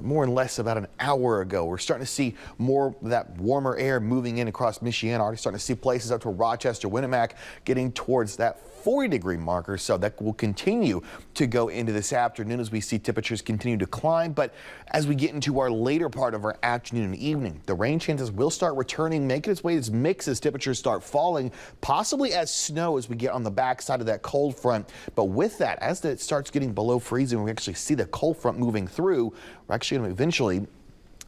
More and less about an hour ago. We're starting to see more of that warmer air moving in across Michiana. Already starting to see places up to Rochester, Winamac getting towards that 40-degree marker, so that will continue to go into this afternoon as we see temperatures continue to climb. But as we get into our later part of our afternoon and evening, the rain chances will start returning, making its way as mix as temperatures start falling, possibly as snow as we get on the backside of that cold front. But with that, as it starts getting below freezing, we actually see the cold front moving through. We're actually going to eventually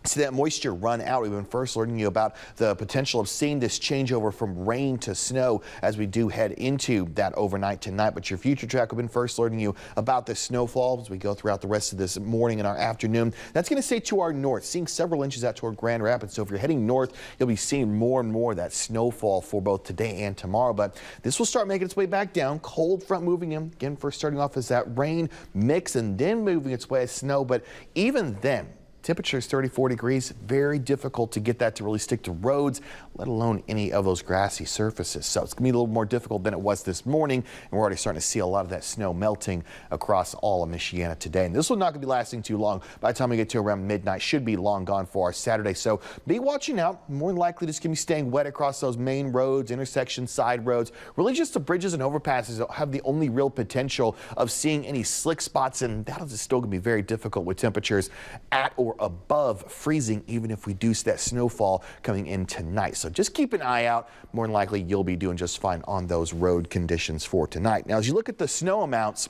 see that moisture run out. We've been first alerting you about the potential of seeing this changeover from rain to snow as we do head into that overnight tonight. But your future track, we've been first alerting you about the snowfall as we go throughout the rest of this morning and our afternoon. That's going to stay to our north, seeing several inches out toward Grand Rapids. So if you're heading north, you'll be seeing more and more of that snowfall for both today and tomorrow. But this will start making its way back down. Cold front moving in. Again, first starting off as that rain mix and then moving its way as snow. But even then, temperatures 34 degrees, very difficult to get that to really stick to roads, let alone any of those grassy surfaces. So it's going to be a little more difficult than it was this morning, and we're already starting to see a lot of that snow melting across all of Michiana today. And this will not going to be lasting too long. By the time we get to around midnight, should be long gone for our Saturday. So be watching out. More than likely, just going to be staying wet across those main roads, intersections, side roads. Really just the bridges and overpasses that have the only real potential of seeing any slick spots, and that'll just still going to be very difficult with temperatures at or above freezing, even if we do see that snowfall coming in tonight. So just keep an eye out. More than likely, you'll be doing just fine on those road conditions for tonight. Now, as you look at the snow amounts,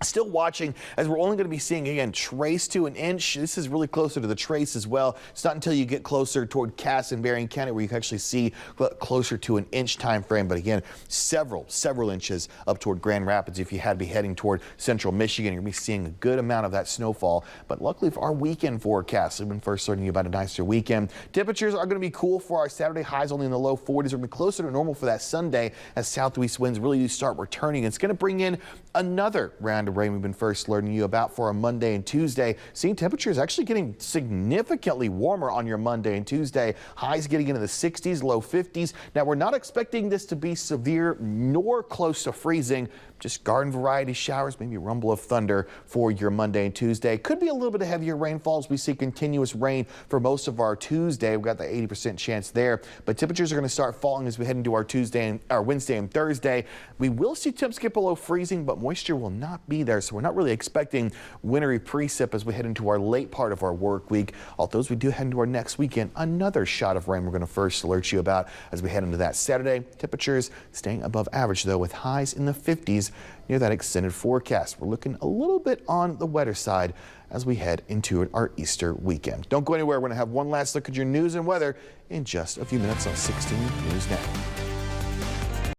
still watching as we're only going to be seeing again trace to an inch. This is really closer to the trace as well. It's not until you get closer toward Cass and Berrien County where you can actually see closer to an inch time frame. But again, several inches up toward Grand Rapids. If you had to be heading toward central Michigan, you're going to be seeing a good amount of that snowfall. But luckily for our weekend forecast, we've been first learning you about a nicer weekend. Temperatures are going to be cool for our Saturday, highs only in the low 40s. We're going to be closer to normal for that Sunday as southeast winds really do start returning. It's going to bring in another round of rain we've been first alerting you about for our Monday and Tuesday. Seeing temperatures actually getting significantly warmer on your Monday and Tuesday. Highs getting into the 60s, low 50s. Now, we're not expecting this to be severe nor close to freezing. Just garden variety showers, maybe a rumble of thunder for your Monday and Tuesday. Could be a little bit of heavier rainfalls. We see continuous rain for most of our Tuesday. We've got the 80% chance there. But temperatures are going to start falling as we head into our Wednesday and Thursday. We will see temps get below freezing, but moisture will not be there. So we're not really expecting wintry precip as we head into our late part of our work week. Although as we do head into our next weekend, another shot of rain we're going to first alert you about as we head into that Saturday. Temperatures staying above average though, with highs in the 50s near that extended forecast. We're looking a little bit on the wetter side as we head into our Easter weekend. Don't go anywhere. We're going to have one last look at your news and weather in just a few minutes on 16 News Now.